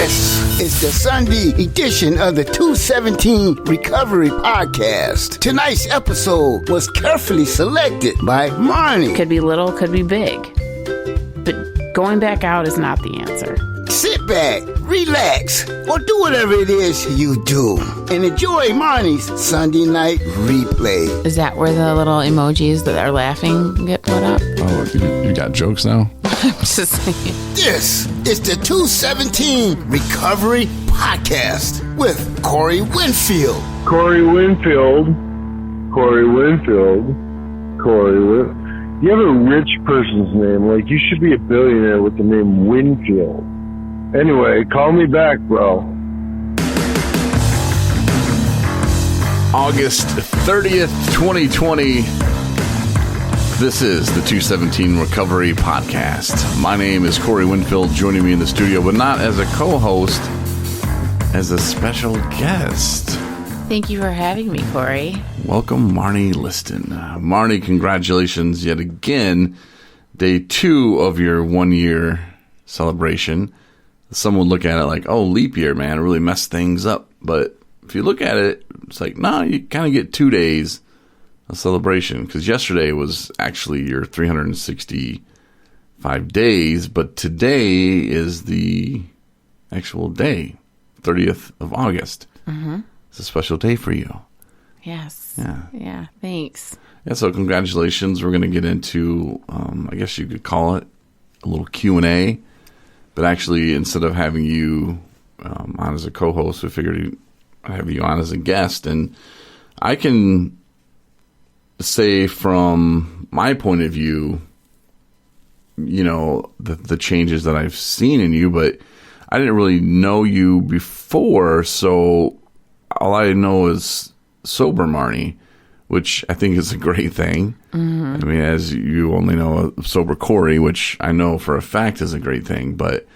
This is the Sunday edition of the 217 Recovery Podcast. Tonight's episode was carefully selected by Marney. Could be little, could be big. But going back out is not the answer. Sit back, relax, or do whatever it is you do, and enjoy Marney's Sunday night replay. Is that where the little emojis that are laughing get put up? Oh, you got jokes now? I'm just saying. This is the 217 Recovery Podcast with Corey Winfield. Corey Winfield. You have a rich person's name. Like, you should be a billionaire with the name Winfield. Anyway, call me back, bro. August 30th, 2020. This is the 217 Recovery Podcast. My name is Corey Winfield, joining me in the studio, but not as a co-host, as a special guest. Thank you for having me, Corey. Welcome, Marney Liston. Marney, congratulations yet again. Day 2 of your 1-year celebration. Some would look at it like, oh, leap year, man, it really messed things up. But if you look at it, it's like, no, you kind of get 2 days of celebration. Because yesterday was actually your 365 days, but today is the actual day, 30th of August. Mm-hmm. It's a special day for you. Yes. Yeah, thanks. Yeah, so congratulations. We're going to get into, I guess you could call it a little Q&A. But actually, instead of having you on as a co-host, we figured I'd have you on as a guest. And I can say from my point of view, you know, the changes that I've seen in you, but I didn't really know you before. So all I know is sober Marney, which I think is a great thing. Mm-hmm. I mean, as you only know sober Corey, which I know for a fact is a great thing, but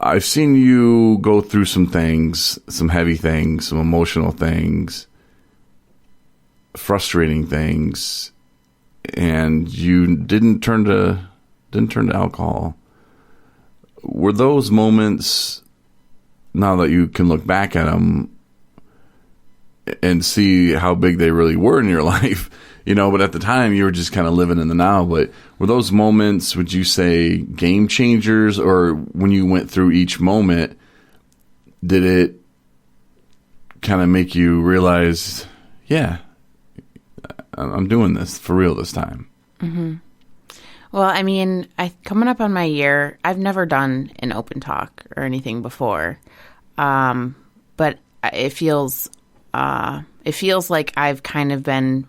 I've seen you go through some things, some heavy things, some emotional things, frustrating things, and you didn't turn to alcohol. Were those moments, now that you can look back at them and see how big they really were in your life, you know, but at the time you were just kind of living in the now. But were those moments, would you say, game changers? Or when you went through each moment, did it kind of make you realize, yeah, I'm doing this for real this time? Mm-hmm. Well, I mean, coming up on my year, I've never done an open talk or anything before. But it feels like I've kind of been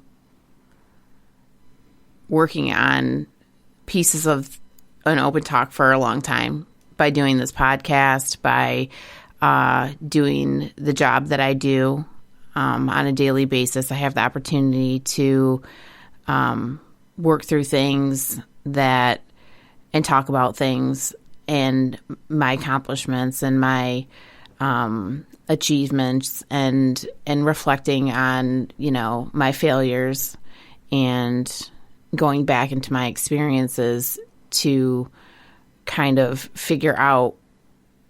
working on pieces of an open talk for a long time by doing this podcast, by doing the job that I do on a daily basis. I have the opportunity to work through things and talk about things and my accomplishments and my achievements and reflecting on, you know, my failures and going back into my experiences to kind of figure out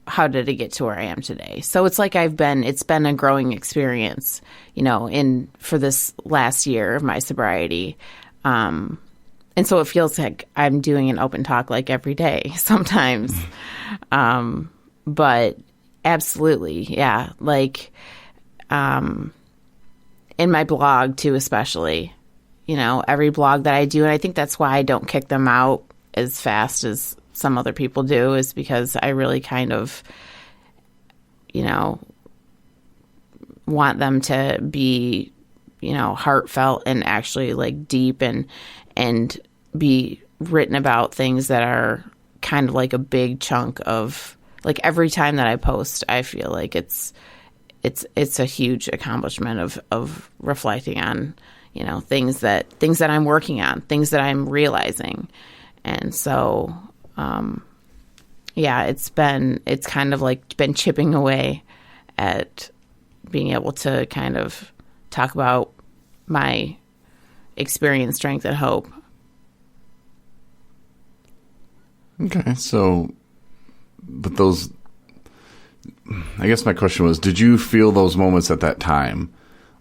how did it get to where I am today. So it's like it's been a growing experience, you know, for this last year of my sobriety. And so it feels like I'm doing an open talk like every day sometimes. But absolutely, yeah. Like in my blog too, especially, you know, every blog that I do, and I think that's why I don't kick them out as fast as some other people do, is because I really kind of, you know, want them to be, you know, heartfelt and actually like deep and be written about things that are kind of like a big chunk of, like, every time that I post, I feel like it's a huge accomplishment of reflecting on, you know, things that I'm working on, things that I'm realizing. And so, yeah, it's kind of like been chipping away at being able to kind of talk about my experience, strength, and hope. Okay, so, but those I guess my question was, did you feel those moments at that time?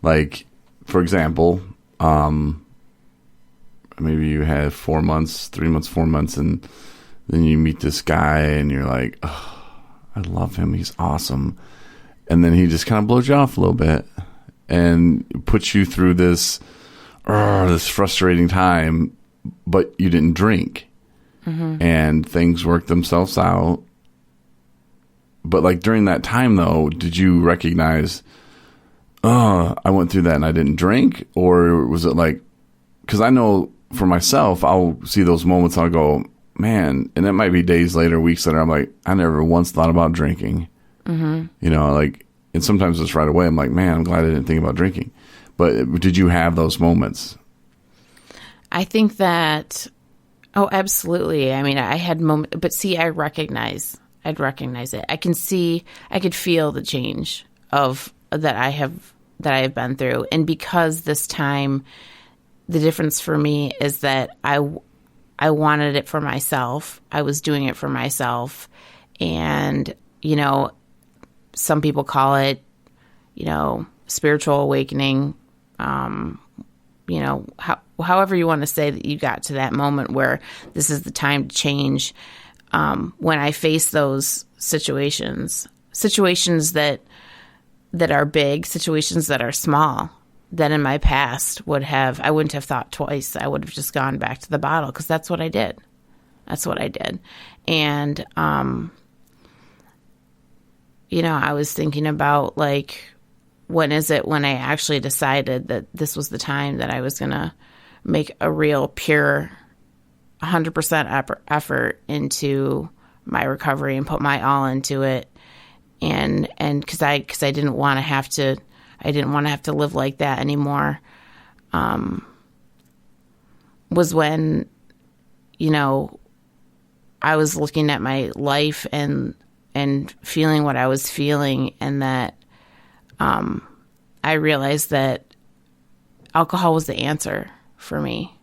Like, for example, maybe you had 4 months, 3 months, 4 months, and then you meet this guy and you're like, oh, I love him. He's awesome. And then he just kind of blows you off a little bit and puts you through this frustrating time, but you didn't drink. Mm-hmm. And things worked themselves out. But like during that time, though, did you recognize, I went through that and I didn't drink? Or was it like, because I know for myself, I'll see those moments, I'll go, man, and it might be days later, weeks later, I'm like, I never once thought about drinking. Mm-hmm. You know, like, and sometimes it's right away. I'm like, man, I'm glad I didn't think about drinking. But did you have those moments? I think that, oh, absolutely. I mean, I had moments, but see, I'd recognize it. I could feel the change that I have been through. And because this time, the difference for me is that I wanted it for myself. I was doing it for myself. And, you know, some people call it, you know, spiritual awakening. You know, however you want to say that you got to that moment where this is the time to change. When I face those situations that are big, situations that are small, that in my past I wouldn't have thought twice. I would have just gone back to the bottle because that's what I did. And, you know, I was thinking about like, when I actually decided that this was the time that I was going to make a real pure 100% effort into my recovery and put my all into it. And cause I didn't want to have to live like that anymore. Was when, you know, I was looking at my life and feeling what I was feeling, and that, I realized that alcohol was the answer for me.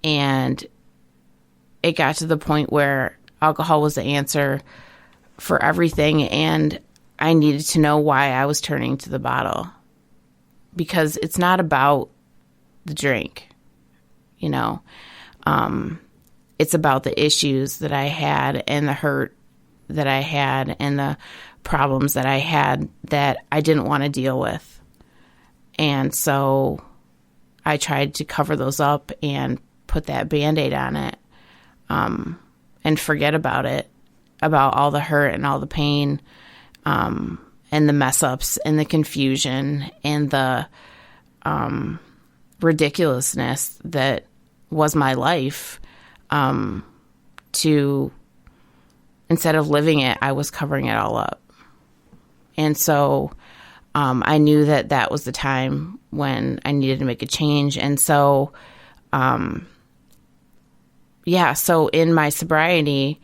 And it got to the point where alcohol was the answer for everything, and I needed to know why I was turning to the bottle. Because it's not about the drink, you know. It's about the issues that I had and the hurt that I had and the problems that I had that I didn't want to deal with. And so I tried to cover those up and put that Band-Aid on it, and forget about it, about all the hurt and all the pain, and the mess ups and the confusion and the ridiculousness that was my life. Instead of living it, I was covering it all up. And so I knew that was the time when I needed to make a change. And so, so in my sobriety,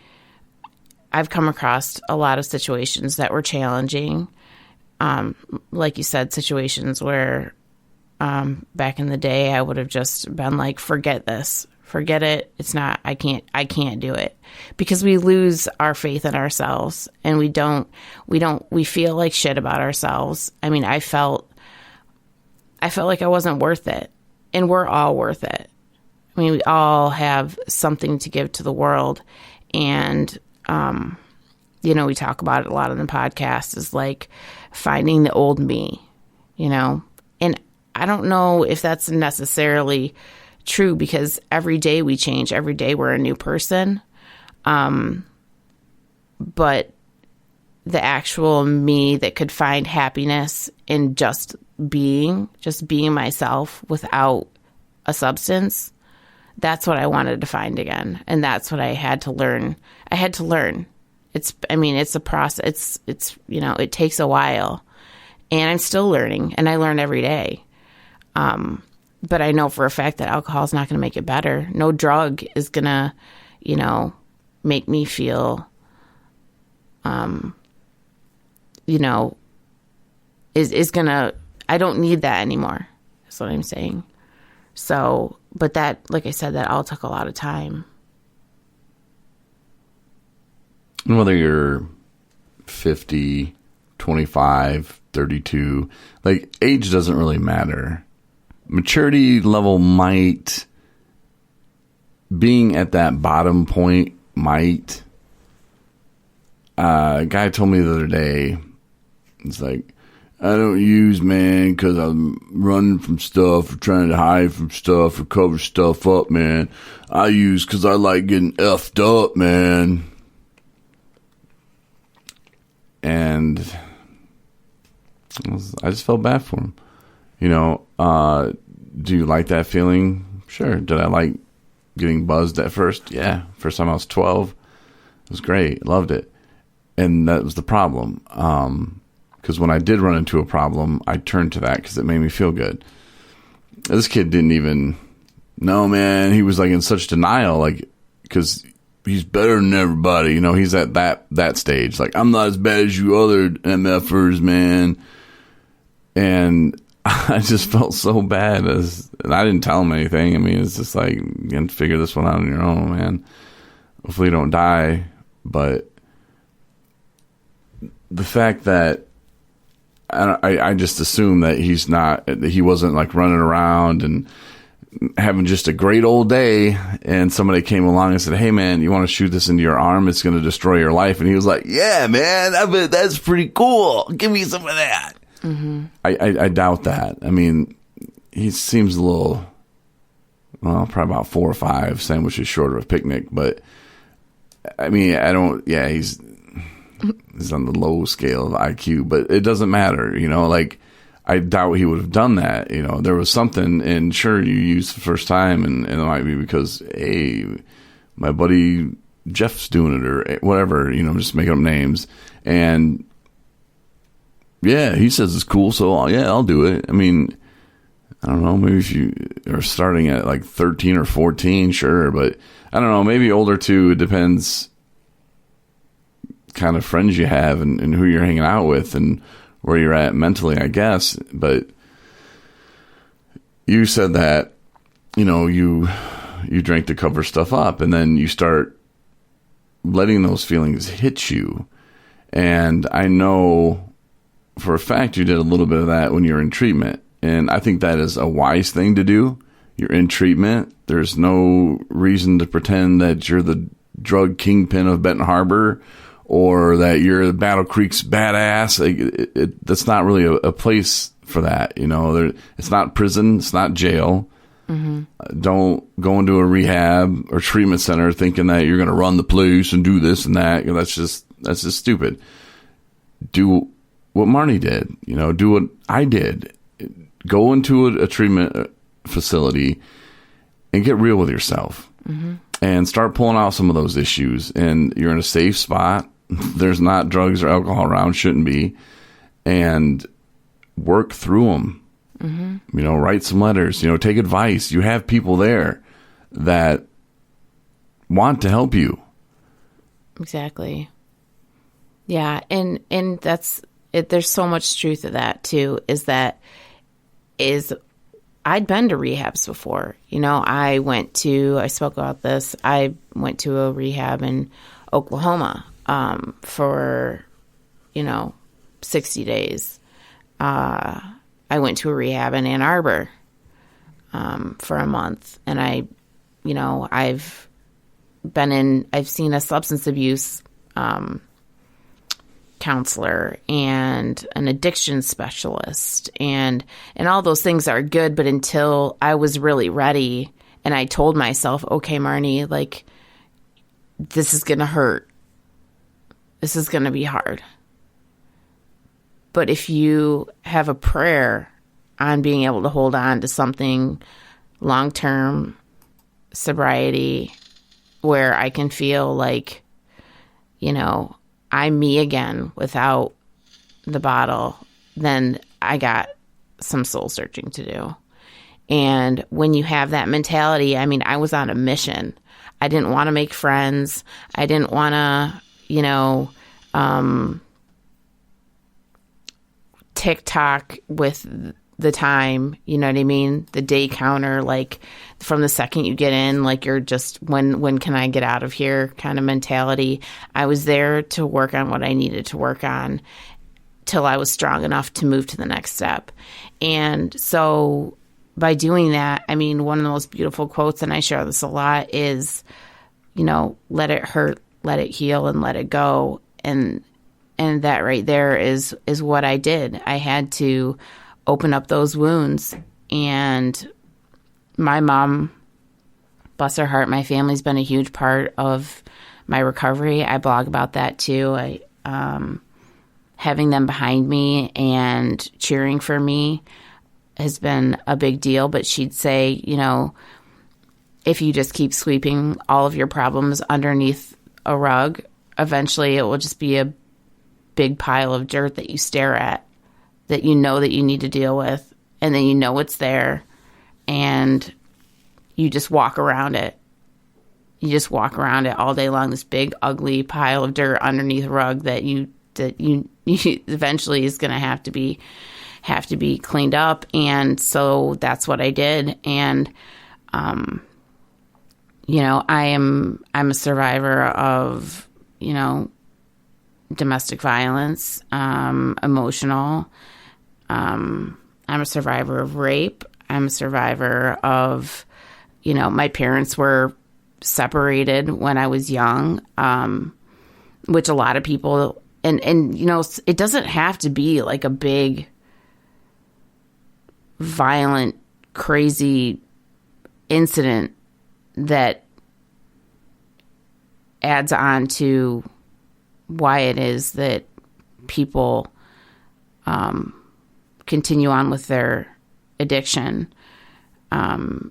I've come across a lot of situations that were challenging. Like you said, situations where back in the day, I would have just been like, forget this. Forget it. It's not, I can't do it, because we lose our faith in ourselves, and we feel like shit about ourselves. I mean, I felt like I wasn't worth it, and we're all worth it. I mean, we all have something to give to the world. And, you know, we talk about it a lot on the podcast, is like finding the old me, you know, and I don't know if that's necessarily true, because every day we change. Every day we're a new person. But the actual me that could find happiness in just being myself without a substance, that's what I wanted to find again. And that's what I had to learn. It's a process. It's, you know, it takes a while, and I'm still learning, and I learn every day. But I know for a fact that alcohol is not going to make it better. No drug is going to, you know, make me feel, you know, is going to, I don't need that anymore. That's what I'm saying. So, but that, like I said, that all took a lot of time. Whether you're 50, 25, 32. Like, age doesn't really matter. Maturity level might. Being at that bottom point might. A guy told me the other day, it's like, I don't use, man, because I'm running from stuff or trying to hide from stuff or cover stuff up, man. I use because I like getting effed up, man. And I just felt bad for him. You know, do you like that feeling? Sure. Did I like getting buzzed at first? Yeah. First time I was 12. It was great. Loved it. And that was the problem. Because when I did run into a problem, I turned to that because it made me feel good. This kid didn't even know, man. He was like in such denial, like, because he's better than everybody. You know, he's at that stage. Like, I'm not as bad as you other MFers, man. And I just felt so bad. And I didn't tell him anything. I mean, it's just like, you can figure this one out on your own, man. Hopefully you don't die. But the fact that I just assume that he wasn't like running around and having just a great old day, and somebody came along and said, hey man, you want to shoot this into your arm? It's going to destroy your life. And he was like, yeah, man, I bet that's pretty cool. Give me some of that. Mm-hmm. I doubt that. I mean, he seems a little, well, probably about 4 or 5 sandwiches short of a picnic, but I mean, he's on the low scale of IQ, but it doesn't matter, you know, like, I doubt he would have done that. You know, there was something, and sure, you used the first time, and it might be because, hey, my buddy Jeff's doing it, or whatever, you know, just making up names. And yeah, he says it's cool, so yeah, I'll do it. I mean, I don't know, maybe if you are starting at like 13 or 14, sure, but I don't know, maybe older too. It depends kind of friends you have and who you're hanging out with and where you're at mentally, I guess. But you said that, you know, you drink to cover stuff up, and then you start letting those feelings hit you. And I know for a fact you did a little bit of that when you were in treatment. And I think that is a wise thing to do. You're in treatment. There's no reason to pretend that you're the drug kingpin of Benton Harbor, or that you're Battle Creek's badass. Like, that's not really a place for that. You know, it's not prison. It's not jail. Mm-hmm. Don't go into a rehab or treatment center thinking that you're going to run the place and do this and that. You know, that's just stupid. Do what Marney did. You know, do what I did. Go into a treatment facility and get real with yourself. Mm-hmm. And start pulling out some of those issues. And you're in a safe spot. There's not drugs or alcohol around, shouldn't be, and work through them. Mm-hmm. You know, write some letters, you know, take advice. You have people there that want to help you. Exactly. Yeah. And that's it. There's so much truth to that too, I'd been to rehabs before. You know, I spoke about this. I went to a rehab in Oklahoma for, 60 days. I went to a rehab in Ann Arbor for a month. And I've seen a substance abuse counselor and an addiction specialist, and all those things are good. But until I was really ready and I told myself, okay, Marney, like, this is going to hurt. This is going to be hard. But if you have a prayer on being able to hold on to something long-term sobriety where I can feel like, I'm me again without the bottle, then I got some soul searching to do. And when you have that mentality, I mean, I was on a mission. I didn't want to make friends. I didn't want to, TikTok with the time, you know what I mean? The day counter, like from the second you get in, like you're just, when can I get out of here kind of mentality. I was there to work on what I needed to work on till I was strong enough to move to the next step. And so by doing that, I mean, one of the most beautiful quotes, and I share this a lot, is, let it hurt, let it heal, and let it go. And that right there is what I did. I had to open up those wounds. And my mom, bless her heart, my family's been a huge part of my recovery. I blog about that too. Having them behind me and cheering for me has been a big deal. But she'd say, if you just keep sweeping all of your problems underneath a rug, eventually it will just be a big pile of dirt that you stare at, that you know that you need to deal with, and then you know it's there, and you just walk around it. You just walk around it all day long, this big, ugly pile of dirt underneath a rug that you eventually is going to have to be cleaned up. And so that's what I did. And, I'm a survivor of, domestic violence, emotional. I'm a survivor of rape. I'm a survivor of, my parents were separated when I was young, which a lot of people, and it doesn't have to be like a big, violent, crazy incident that adds on to why it is that people continue on with their addiction.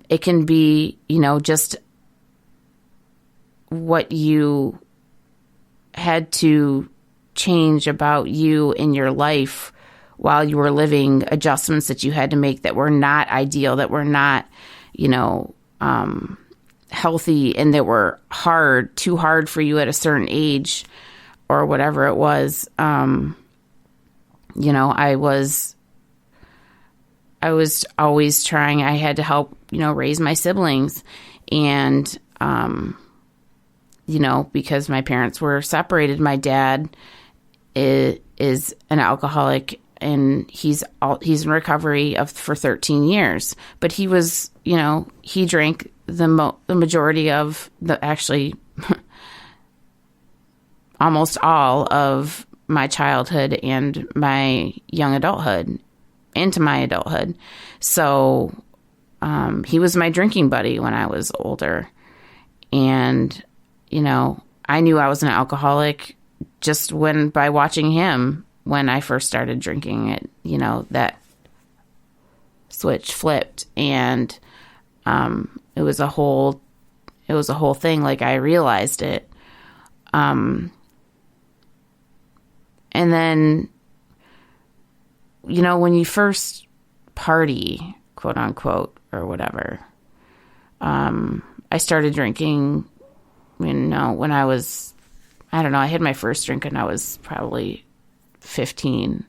It can be, just what you had to change about you in your life while you were living, adjustments that you had to make that were not ideal, that were not, healthy, and that were too hard for you at a certain age or whatever it was. I was always trying. I had to help, raise my siblings, and, because my parents were separated, my dad is an alcoholic, and he's in recovery for 13 years. But he was, he drank the majority of actually almost all of my childhood and my young adulthood into my adulthood. So he was my drinking buddy when I was older. And, I knew I was an alcoholic just by watching him when I first started drinking it, that switch flipped, and it was a whole thing. Like, I realized it. And then, when you first party, quote unquote, or whatever, I started drinking, when I was, I don't know, I had my first drink when I was probably 15,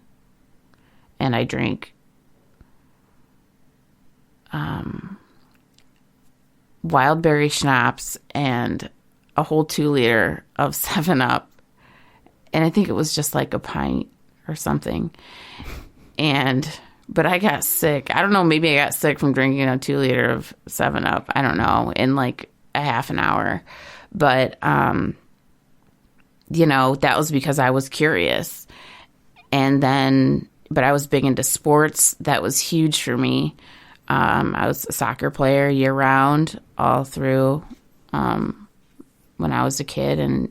and I drank wild berry schnapps and a whole 2 liter of 7-Up, and I think it was just like a pint or something. But I got sick. I don't know, maybe I got sick from drinking a 2 liter of 7-Up. I don't know, in like a half an hour. But, that was because I was curious. And then, but I was big into sports. That was huge for me. I was a soccer player year round, all through, when I was a kid, and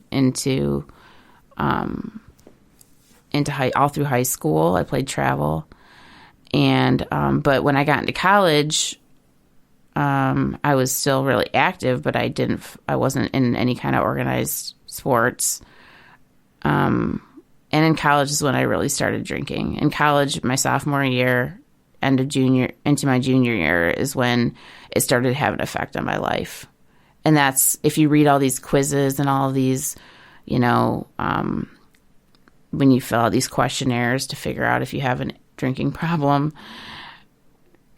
all through high school. I played travel. And, but when I got into college, I was still really active, but I wasn't in any kind of organized sports. And in college is when I really started drinking. In college, my sophomore year, into my junior year is when it started to have an effect on my life. And that's, if you read all these quizzes and all these, when you fill out these questionnaires to figure out if you have a drinking problem,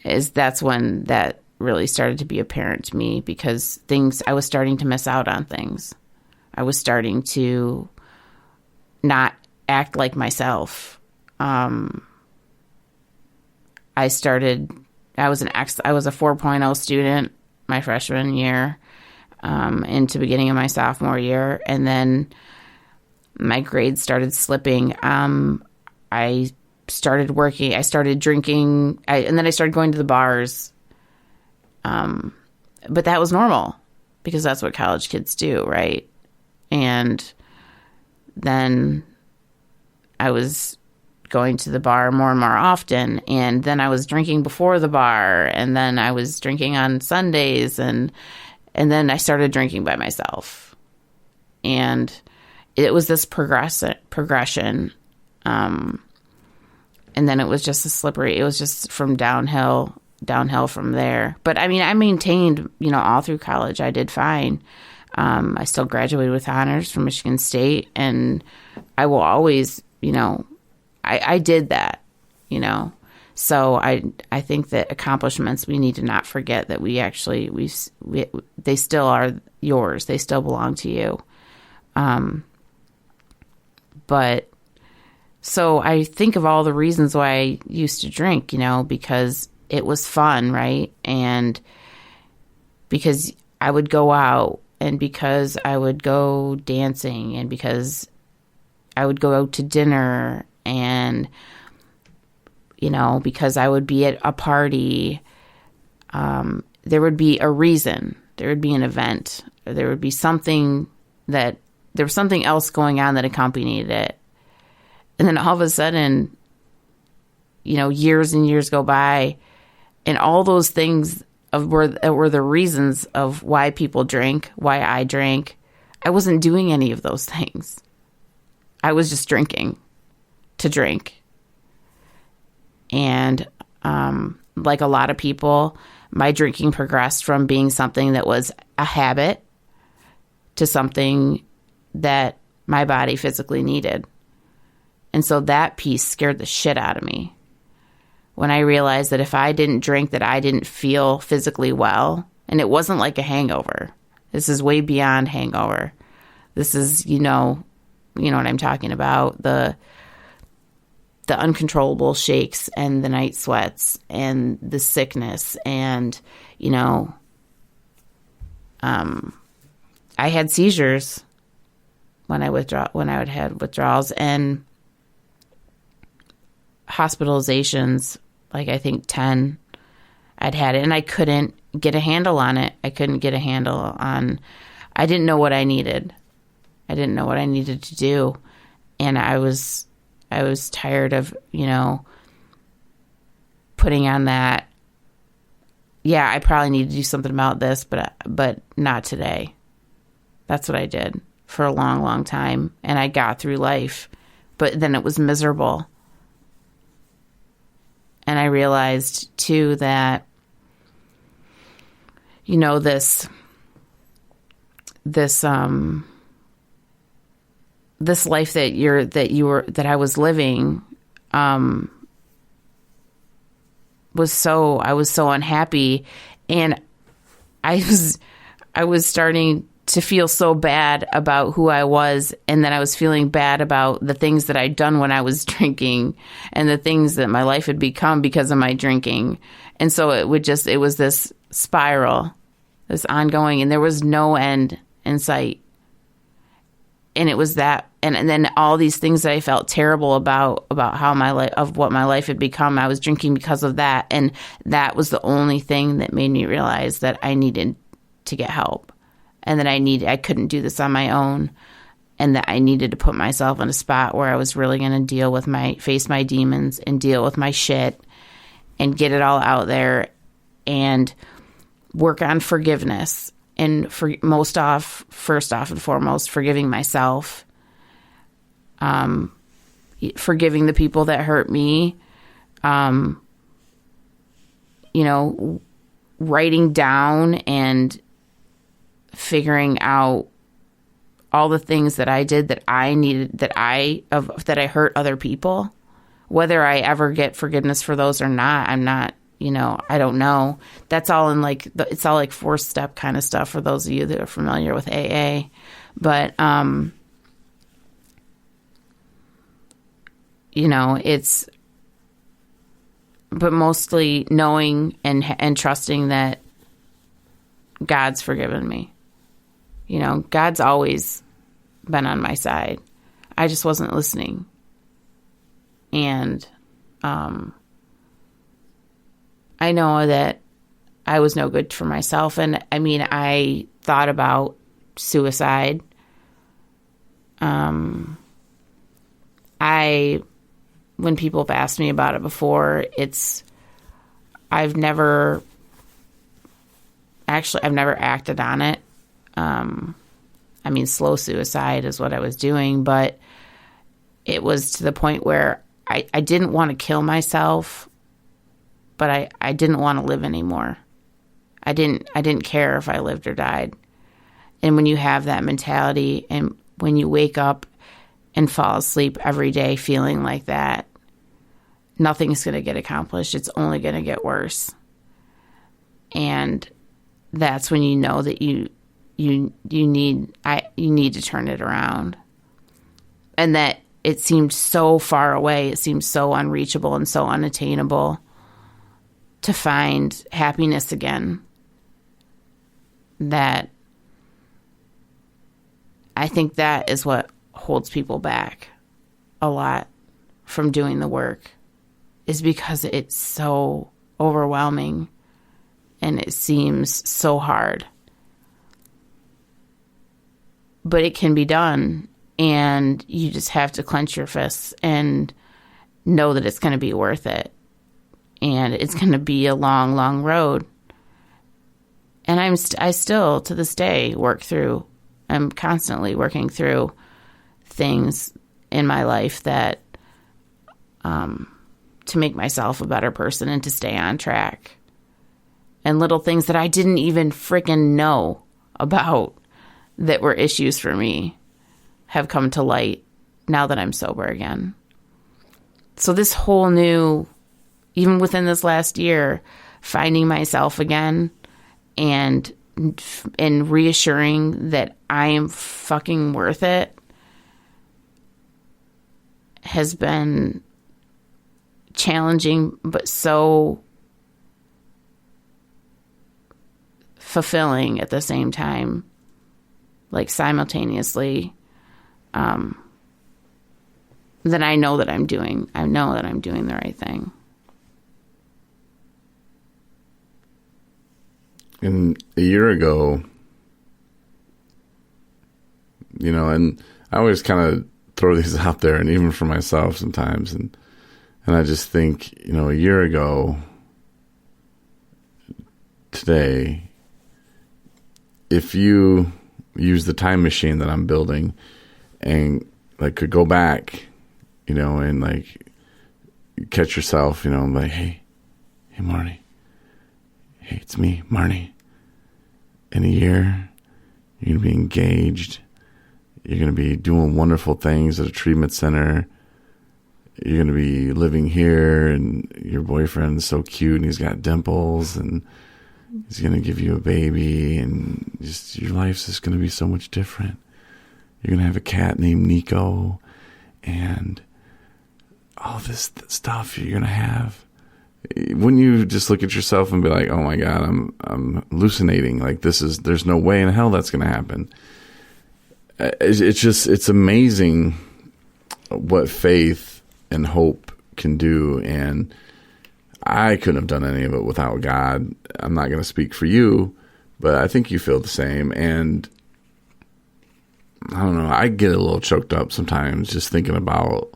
that's when that really started to be apparent to me, because I was starting to miss out on things. I was starting to not act like myself. I was a 4.0 student my freshman year, into beginning of my sophomore year. And then my grades started slipping. I started working, I started drinking, and then I started going to the bars. But that was normal because that's what college kids do, right? And then I was going to the bar more and more often, and then I was drinking before the bar, and then I was drinking on Sundays, and then I started drinking by myself. And it was this progression. And then it was just it was just from downhill from there. But I mean, I maintained, all through college, I did fine. I still graduated with honors from Michigan State, and I will always, I did that, So I think that accomplishments, we need to not forget that they still are yours. They still belong to you. But so I think of all the reasons why I used to drink, because it was fun, right? And because I would go out, and because I would go dancing, and because I would go out to dinner, and, because I would be at a party, there would be a reason, there would be an event, or there would be something there was something else going on that accompanied it. And then all of a sudden, years and years go by, and all those things were the reasons of why people drink, why I drank. I wasn't doing any of those things. I was just drinking to drink. And like a lot of people, my drinking progressed from being something that was a habit to something that my body physically needed. And so that piece scared the shit out of me. When I realized that if I didn't drink, that I didn't feel physically well. And it wasn't like a hangover. This is way beyond hangover. This is, you know what I'm talking about. The uncontrollable shakes and the night sweats and the sickness. And, I had seizures when I would have withdrawals, and hospitalizations, like I think 10 I'd had it, and I couldn't get a handle on it. I didn't know what I needed. I didn't know what I needed to do. And I was tired of, putting on that, yeah, I probably need to do something about this, but not today. That's what I did for a long, long time. And I got through life, but then it was miserable. And I realized too that, this life that I was living, I was so unhappy, and I was starting to feel so bad about who I was, and then I was feeling bad about the things that I'd done when I was drinking and the things that my life had become because of my drinking. And so it was this spiral, this ongoing, and there was no end in sight. And it was that, and then all these things that I felt terrible about how what my life had become, I was drinking because of that. And that was the only thing that made me realize that I needed to get help. And that I couldn't do this on my own, and that I needed to put myself in a spot where I was really going to face my demons and deal with my shit and get it all out there and work on forgiveness. And first off and foremost, forgiving myself, forgiving the people that hurt me, writing down and figuring out all the things that I did that I needed, that I hurt other people. Whether I ever get forgiveness for those or not, I'm not, I don't know. That's all in it's all like 4-step kind of stuff for those of you that are familiar with AA. But, but mostly knowing and trusting that God's forgiven me. God's always been on my side. I just wasn't listening. And I know that I was no good for myself. And I thought about suicide. When people have asked me about it before, I've never acted on it. Slow suicide is what I was doing, but it was to the point where I didn't want to kill myself, but I didn't want to live anymore. I didn't care if I lived or died. And when you have that mentality, and when you wake up and fall asleep every day feeling like that, nothing's going to get accomplished. It's only going to get worse. And that's when you know that you need to turn it around. And that it seemed so far away. It seemed so unreachable and so unattainable to find happiness again, that I think that is what holds people back a lot from doing the work, is because it's so overwhelming and it seems so hard. But it can be done, and you just have to clench your fists and know that it's going to be worth it. And it's going to be a long, long road. And I still, to this day, I'm constantly working through things in my life that, to make myself a better person and to stay on track. And little things that I didn't even freaking know about that were issues for me have come to light now that I'm sober again. So this whole new, even within this last year, finding myself again and reassuring that I am fucking worth it has been challenging, but so fulfilling at the same time, like simultaneously, that I know that I'm doing the right thing. And a year ago, and I always kind of throw these out there, and even for myself sometimes, and I just think, a year ago today, if you use the time machine that I'm building and could go back, and catch yourself, and hey Marney, hey, it's me, Marney. In a year, you're going to be engaged. You're going to be doing wonderful things at a treatment center. You're going to be living here, and your boyfriend's so cute, and he's got dimples, and he's going to give you a baby, and just your life's just going to be so much different. You're going to have a cat named Nico, and all this stuff you're going to have. Wouldn't you just look at yourself and be like, oh my God, I'm hallucinating. There's no way in hell that's going to happen. It's amazing what faith and hope can do. And I couldn't have done any of it without God. I'm not going to speak for you, but I think you feel the same. And I don't know, I get a little choked up sometimes just thinking about,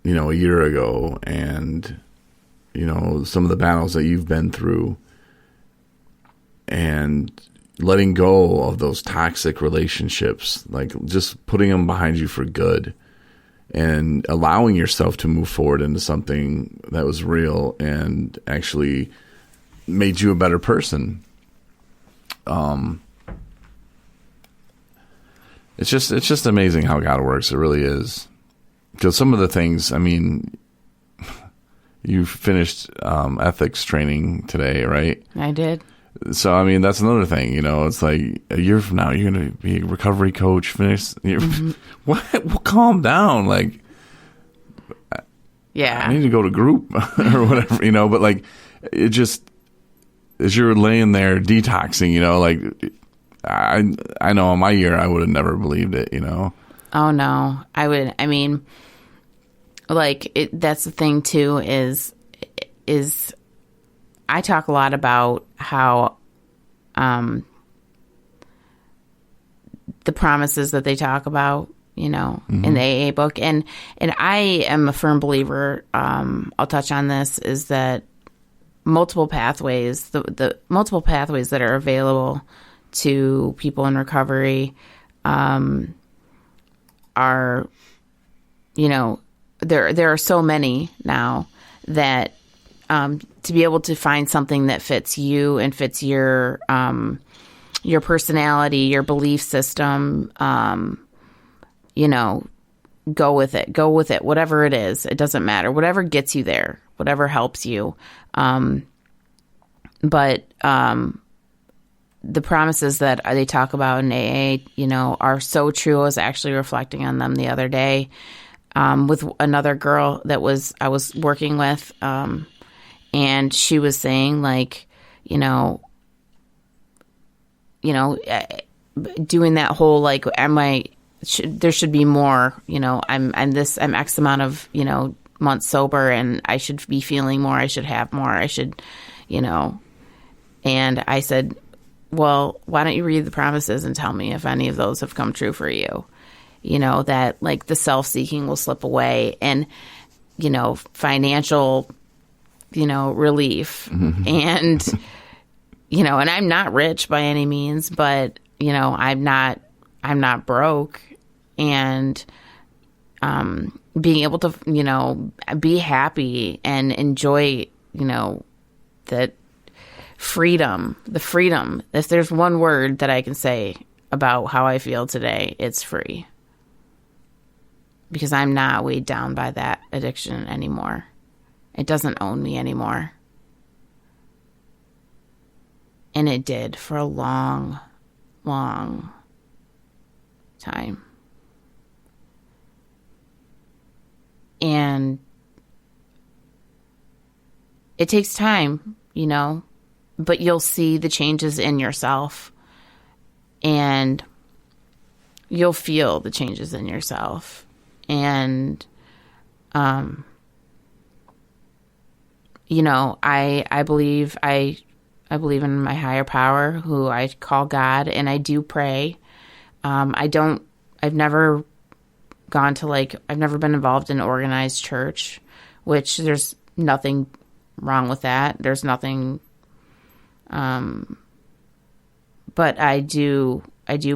a year ago and, some of the battles that you've been through, and letting go of those toxic relationships, just putting them behind you for good and allowing yourself to move forward into something that was real and actually made you a better person. It's just amazing how God works. It really is. Because some of the things, you finished ethics training today, right? I did. So, that's another thing, it's like a year from now, you're going to be a recovery coach, What? Well, calm down. Yeah. I need to go to group or whatever, you know, but like, it just, as you're laying there detoxing, you know, like, I know in my year, I would have never believed it, you know? Oh, no. I mean, like, that's the thing, too, is I talk a lot about how the promises that they talk about, you know, in the AA book. And I am a firm believer, I'll touch on this, is that multiple pathways, the multiple pathways that are available to people in recovery are, you know, there are so many now that to be able to find something that fits you and fits your personality, your belief system, you know, go with it, whatever it is. It doesn't matter. Whatever gets you there, whatever helps you. But the promises that they talk about in AA, you know, are so true. I was actually reflecting on them the other day with another girl that I was working with, and she was saying, like, you know, doing that whole, like, there should be more, you know, I'm X amount of, you know, months sober, and I should be feeling more. I should have more. I should, you know. And I said, well, why don't you read the promises and tell me if any of those have come true for you? You know, that, like, the self-seeking will slip away, and, you know, financial, you know, relief. And, you know, and I'm not rich by any means, but, you know, I'm not broke. And being able to, you know, be happy and enjoy, you know, the freedom. If there's one word that I can say about how I feel today, it's free. Because I'm not weighed down by that addiction anymore. It doesn't own me anymore. And it did for a long, long time. And it takes time, you know, but you'll see the changes in yourself, and you'll feel the changes in yourself. And, you know, I believe in my higher power, who I call God, and I do pray. I've never gone to, like, I've never been involved in organized church, which there's nothing wrong with that. There's nothing, but I do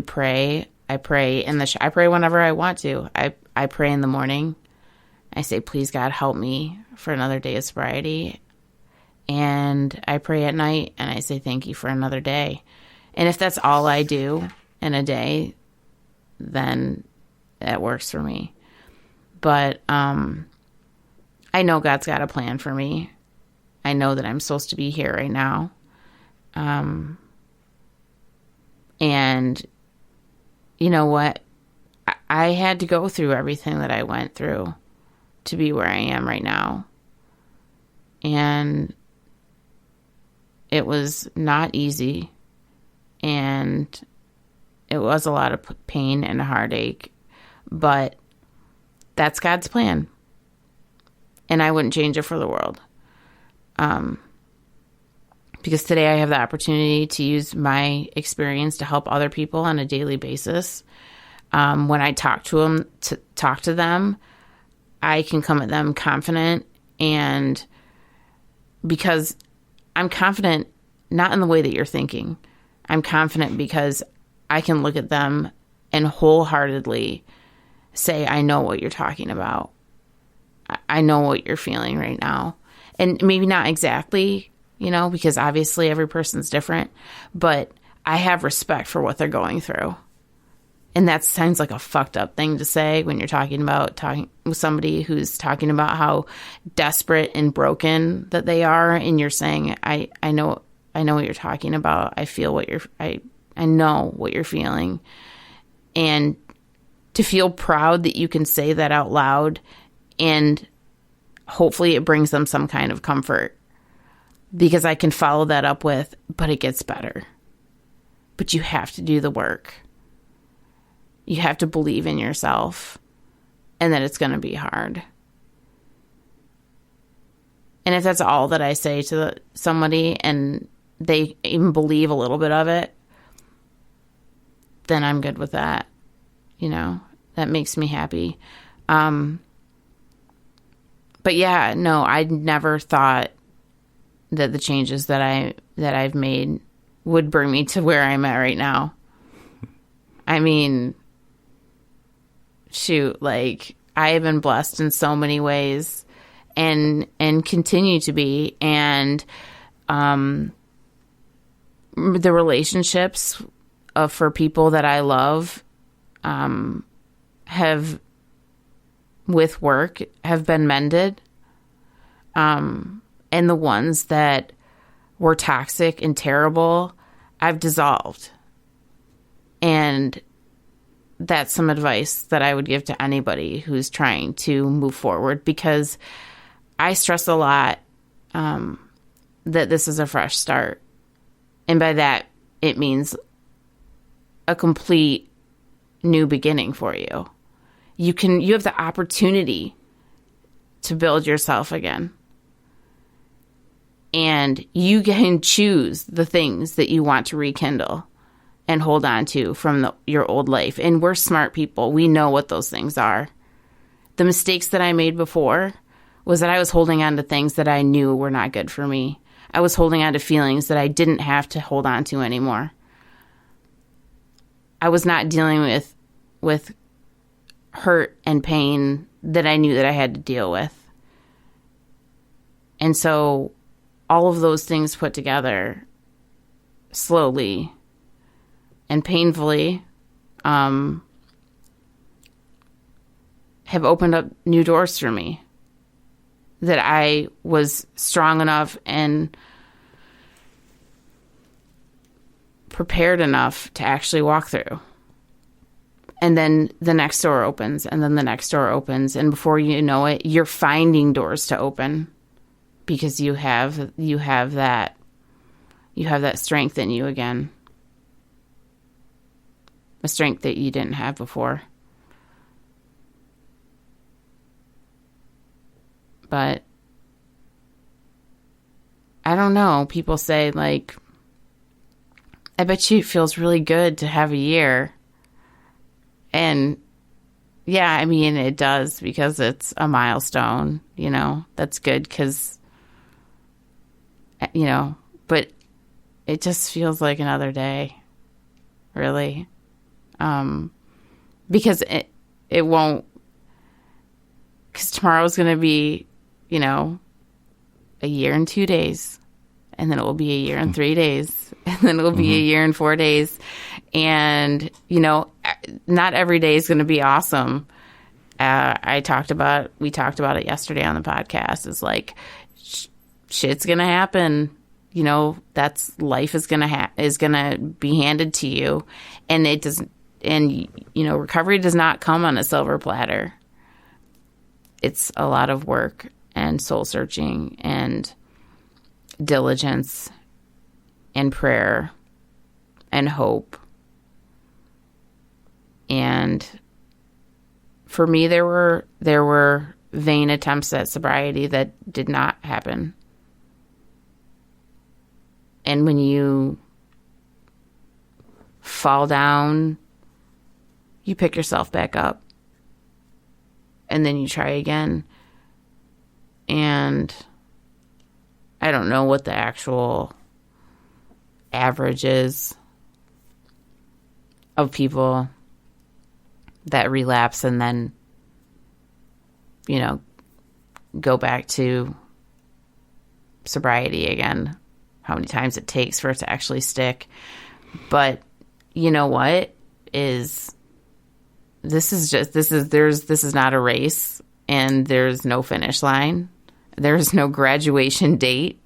pray. I pray I pray whenever I want to. I pray in the morning. I say, please, God, help me for another day of sobriety. And I pray at night, and I say, thank you for another day. And if that's all I do in a day, then that works for me. But I know God's got a plan for me. I know that I'm supposed to be here right now. And you know what? I had to go through everything that I went through to be where I am right now. And it was not easy. And it was a lot of pain and heartache. But that's God's plan. And I wouldn't change it for the world. Because today I have the opportunity to use my experience to help other people on a daily basis. When I talk to them, I can come at them confident, and because I'm confident not in the way that you're thinking. I'm confident because I can look at them and wholeheartedly say, I know what you're talking about. I know what you're feeling right now. And maybe not exactly, you know, because obviously every person's different, but I have respect for what they're going through. And that sounds like a fucked up thing to say when you're talking with somebody who's talking about how desperate and broken that they are, and you're saying, I know what you're talking about. I feel I know what you're feeling. And to feel proud that you can say that out loud and hopefully it brings them some kind of comfort, because I can follow that up with, but it gets better. But you have to do the work. You have to believe in yourself, and that it's going to be hard. And if that's all that I say to somebody and they even believe a little bit of it, then I'm good with that. You know, that makes me happy. But yeah, no, I never thought that the changes that I've made would bring me to where I'm at right now. I mean, shoot, like, I have been blessed in so many ways and continue to be. And the relationships for people that I love have, with work, have been mended. And the ones that were toxic and terrible, I've dissolved. And that's some advice that I would give to anybody who's trying to move forward, because I stress a lot that this is a fresh start. And by that, it means a complete new beginning for you. You have the opportunity to build yourself again. And you can choose the things that you want to rekindle and hold on to from your old life. And we're smart people. We know what those things are. The mistakes that I made before was that I was holding on to things that I knew were not good for me. I was holding on to feelings that I didn't have to hold on to anymore. I was not dealing with hurt and pain that I knew that I had to deal with. And so all of those things put together slowly and painfully have opened up new doors for me that I was strong enough and prepared enough to actually walk through. And then the next door opens, and then the next door opens, and before you know it, you're finding doors to open because you have that strength in you again. A strength that you didn't have before. But I don't know. People say, like, I bet you it feels really good to have a year. And yeah, I mean, it does, because it's a milestone, you know. That's good because, you know, but it just feels like another day, really. Because it won't, because tomorrow's going to be, you know, a year and 2 days, and then it will be a year and 3 days, and then it will be a year and 4 days. And, you know, not every day is going to be awesome. We talked about it yesterday on the podcast. It's like, shit's going to happen. You know, that's life is going to be handed to you. And it doesn't, and, you know, recovery does not come on a silver platter. It's a lot of work and soul searching and diligence and prayer and hope. And for me, there were vain attempts at sobriety that did not happen. And when you fall down, you pick yourself back up. And then you try again. And I don't know what the actual average is of people that relapse and then, you know, go back to sobriety again. How many times it takes for it to actually stick. But you know what is, this is not a race, and there's no finish line. There's no graduation date.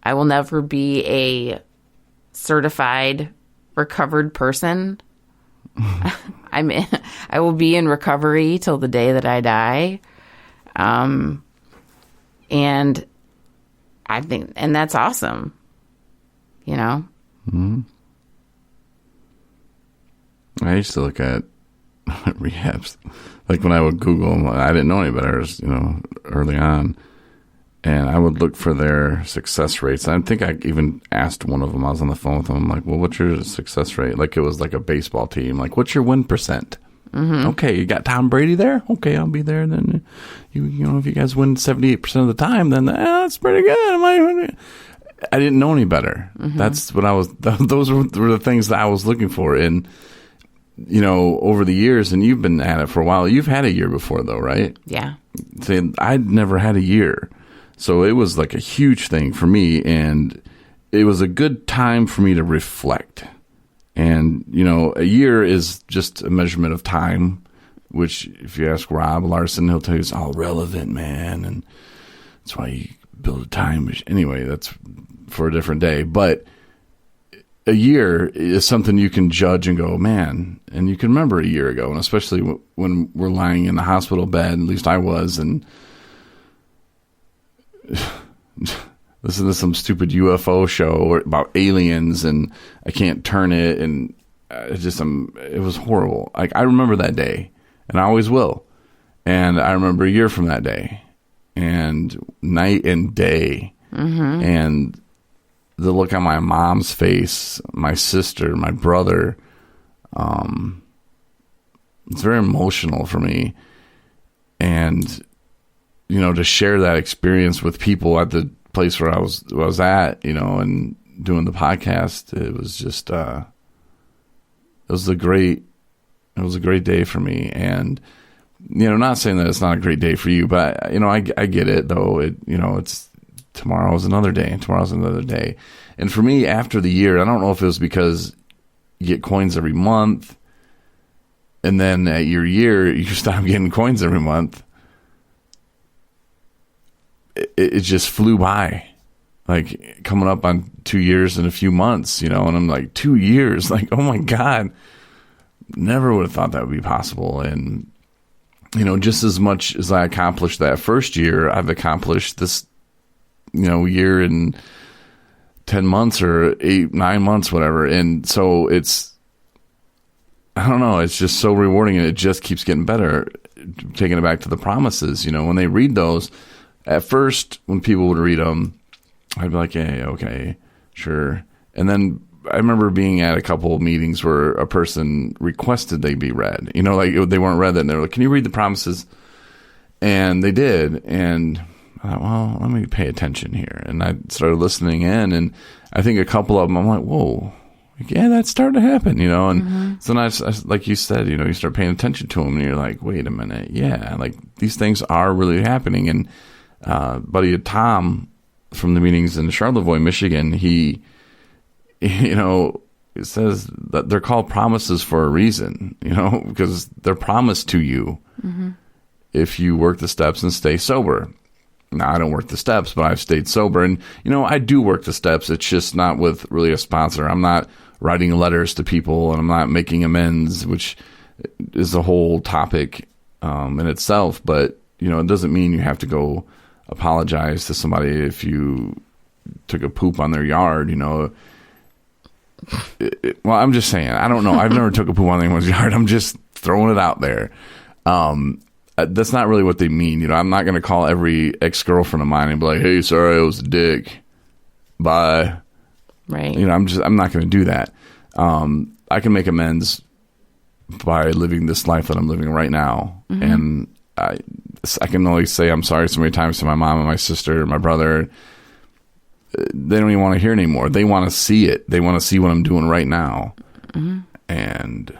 I will never be a certified recovered person. I will be in recovery till the day that I die. And I think, and that's awesome, you know? Mm-hmm. I used to look at rehabs, like when I would Google them, I didn't know any better, you know, early on. And I would look for their success rates. I think I even asked one of them, I was on the phone with them, I'm like, well, what's your success rate? Like it was like a baseball team. Like, what's your win percent? Mm-hmm. Okay, you got Tom Brady there? Okay, I'll be there. Then, you know, if you guys win 78% of the time, then that's pretty good. I didn't know any better. Mm-hmm. That's what I was, those were the things that I was looking for. And, you know, over the years, and you've been at it for a while, you've had a year before though, right? Yeah. See, I'd never had a year. So it was like a huge thing for me, and it was a good time for me to reflect. And, you know, a year is just a measurement of time, which if you ask Rob Larson, he'll tell you it's all relevant, man. And that's why you build a time machine. Anyway, that's for a different day. But a year is something you can judge and go, man, and you can remember a year ago. And especially when we're lying in the hospital bed, at least I was, and listen to some stupid UFO show about aliens, and I can't turn it, and it was horrible. Like, I remember that day, and I always will. And I remember a year from that day, and night and day, mm-hmm. and the look on my mom's face, my sister, my brother. It's very emotional for me, and you know, to share that experience with people at the place where I was at, you know, and doing the podcast, it was just, it was a great day for me. And, you know, not saying that it's not a great day for you, but, you know, I get it though. You know, tomorrow's another day and tomorrow's another day. And for me, after the year, I don't know if it was because you get coins every month, and then at your year, you stop getting coins every month. It just flew by, like coming up on 2 years and a few months, you know, and I'm like, 2 years, like, oh my God, never would have thought that would be possible. And, you know, just as much as I accomplished that first year, I've accomplished this, you know, year and 10 months or 8-9 months, whatever. And so I don't know, it's just so rewarding, and it just keeps getting better. Taking it back to the promises, you know, when they read those, at first, when people would read them, I'd be like, hey, okay, sure. And then I remember being at a couple of meetings where a person requested they be read. You know, like they weren't read, and they were like, can you read the promises? And they did. And I thought, well, let me pay attention here. And I started listening in, and I think a couple of them, I'm like, whoa, yeah, that's starting to happen, you know? And mm-hmm. So then I, like you said, you know, you start paying attention to them, and you're like, wait a minute. Yeah, like these things are really happening. And buddy Tom from the meetings in Charlevoix, Michigan, he, you know, it says that they're called promises for a reason, you know, because they're promised to you mm-hmm. if you work the steps and stay sober. Now, I don't work the steps, but I've stayed sober. And, you know, I do work the steps. It's just not with really a sponsor. I'm not writing letters to people, and I'm not making amends, which is a whole topic in itself. But, you know, it doesn't mean you have to go apologize to somebody if you took a poop on their yard, you know. Well, I'm just saying, I don't know. I've never took a poop on anyone's yard. I'm just throwing it out there. That's not really what they mean. You know, I'm not going to call every ex-girlfriend of mine and be like, hey, sorry, I was a dick. Bye. Right. You know, I'm not going to do that. I can make amends by living this life that I'm living right now. Mm-hmm. And I can only say I'm sorry so many times to my mom and my sister and my brother. They don't even want to hear anymore. They want to see it. They want to see what I'm doing right now. Mm-hmm. And,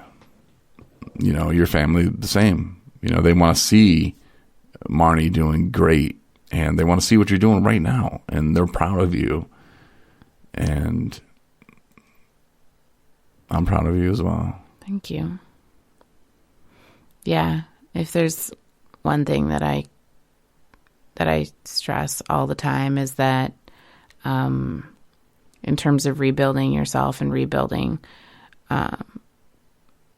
you know, your family, the same. You know, they want to see Marney doing great, and they want to see what you're doing right now, and they're proud of you. And I'm proud of you as well. Thank you. Yeah, if there's one thing that I stress all the time is that in terms of rebuilding yourself and rebuilding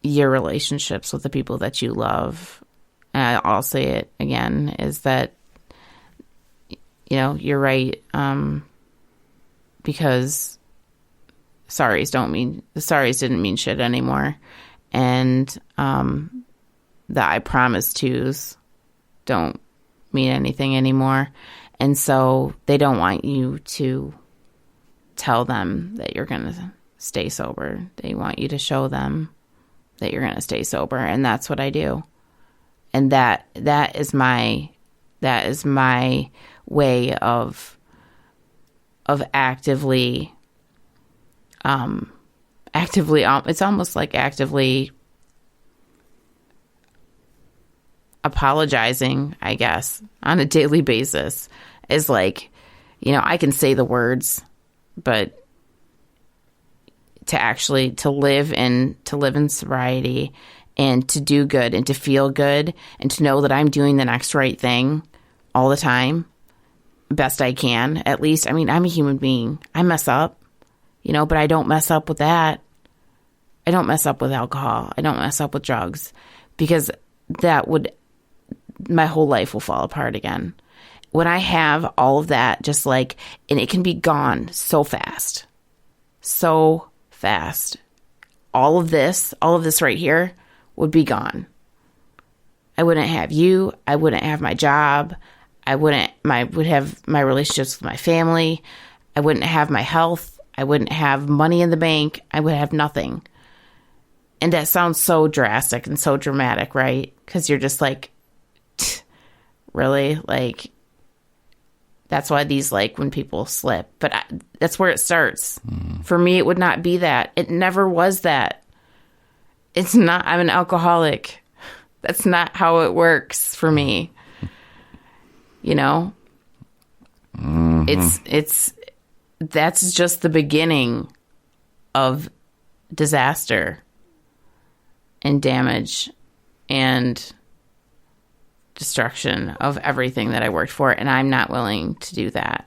your relationships with the people that you love, and I'll say it again, is that, you're right. Because the sorries didn't mean shit anymore. And the I promise to's don't mean anything anymore. And so they don't want you to tell them that you're going to stay sober. They want you to show them that you're going to stay sober. And that's what I do. And that is my way of actively, it's almost like actively apologizing, I guess, on a daily basis, is like, I can say the words, but to live in sobriety and to do good and to feel good and to know that I'm doing the next right thing all the time, best I can, at least. I mean, I'm a human being. I mess up, but I don't mess up with that. I don't mess up with alcohol. I don't mess up with drugs, because my whole life will fall apart again. When I have all of that, and it can be gone so fast. All of this right here would be gone. I wouldn't have you. I wouldn't have my job. I would have my relationships with my family. I wouldn't have my health. I wouldn't have money in the bank. I would have nothing. And that sounds so drastic and so dramatic, right? Because you're just like, really? Like, that's why these, when people slip. But that's where it starts. For me, it would not be that. It never was that. It's not. I'm an alcoholic. That's not how it works for me. That's just the beginning of disaster and damage and destruction of everything that I worked for. And I'm not willing to do that.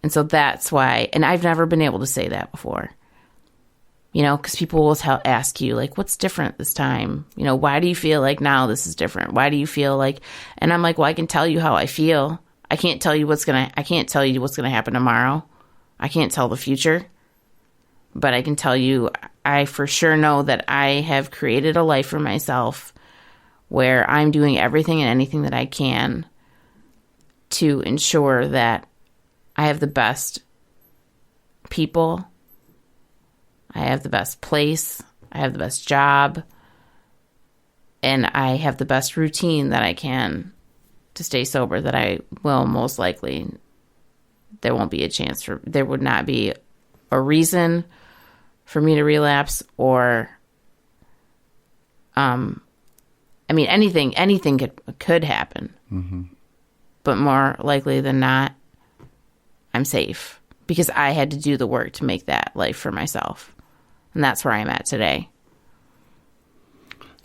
And so that's why, and I've never been able to say that before, because people will ask you, what's different this time? Why do you feel like now this is different? Why do you feel like, and I'm like, well, I can tell you how I feel. I can't tell you what's going to happen tomorrow. I can't tell the future, but I can tell you, I for sure know that I have created a life for myself where I'm doing everything and anything that I can to ensure that I have the best people, I have the best place, I have the best job, and I have the best routine that I can to stay sober, that I will most likely, there would not be a reason for me to relapse, or, anything could happen. Mm-hmm. But more likely than not, I'm safe, because I had to do the work to make that life for myself. And that's where I'm at today.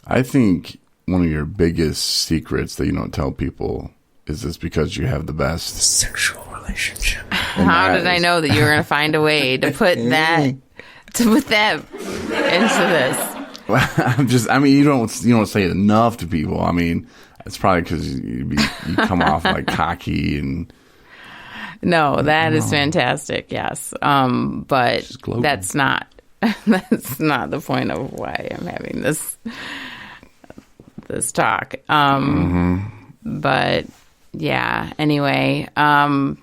I think one of your biggest secrets that you don't tell people is this, because you have the best sexual relationship. How did I know that you were going to find a way to put that into this? Well, you don't say it enough to people. It's probably because you come off like cocky and. No, that is fantastic. Yes, but that's not the point of why I'm having this talk. But yeah. Anyway, I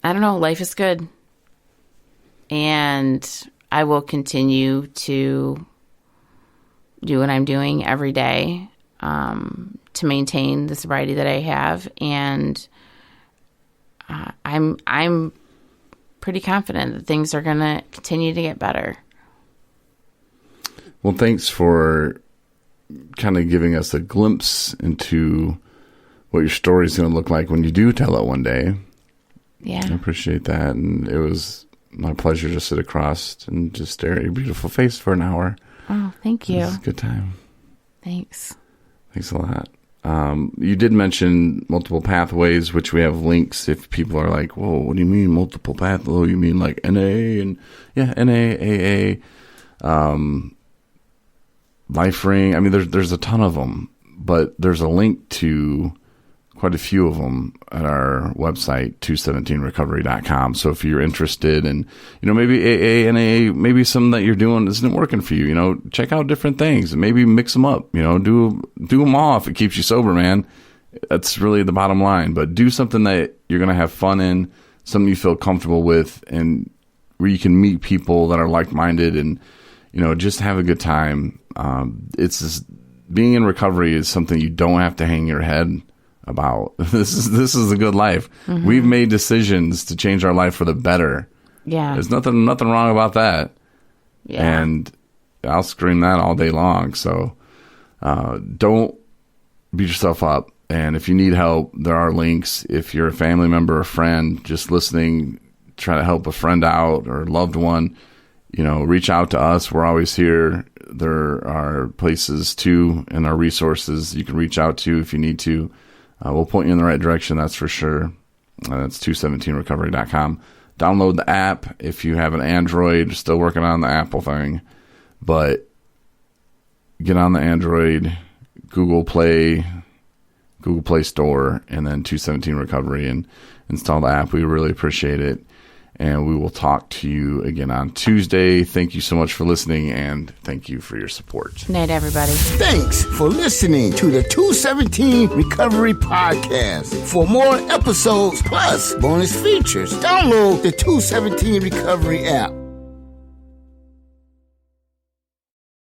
don't know. Life is good, and I will continue to do what I'm doing every day to maintain the sobriety that I have, and I'm pretty confident that things are going to continue to get better. Well, thanks for kind of giving us a glimpse into what your story is going to look like when you do tell it one day. Yeah. I appreciate that. And it was my pleasure to sit across and just stare at your beautiful face for an hour. Oh, thank you. It was a good time. Thanks. Thanks a lot. You did mention multiple pathways, which we have links if people are like, whoa, what do you mean multiple pathways? Oh, you mean like NA and NA, AA. Life Ring. I mean, there's a ton of them, but there's a link to quite a few of them at our website, 217recovery.com. So if you're interested in, maybe AA and AA, maybe something that you're doing isn't working for you, check out different things and maybe mix them up, do them all if it keeps you sober, man. That's really the bottom line. But do something that you're going to have fun in, something you feel comfortable with, and where you can meet people that are like-minded and, just have a good time. Being in recovery is something you don't have to hang your head about. This is a good life. Mm-hmm. We've made decisions to change our life for the better. Yeah. There's nothing wrong about that. Yeah. And I'll scream that all day long. So don't beat yourself up. And if you need help, there are links. If you're a family member or friend just listening, try to help a friend out or a loved one, reach out to us. We're always here. There are places too and our resources you can reach out to if you need to. We'll point you in the right direction, that's for sure. That's 217recovery.com. Download the app if you have an Android. Still working on the Apple thing. But get on the Android, Google Play Store, and then 217 Recovery and install the app. We really appreciate it. And we will talk to you again on Tuesday. Thank you so much for listening, and thank you for your support. Good night, everybody. Thanks for listening to the 217 Recovery Podcast. For more episodes plus bonus features, download the 217 Recovery app.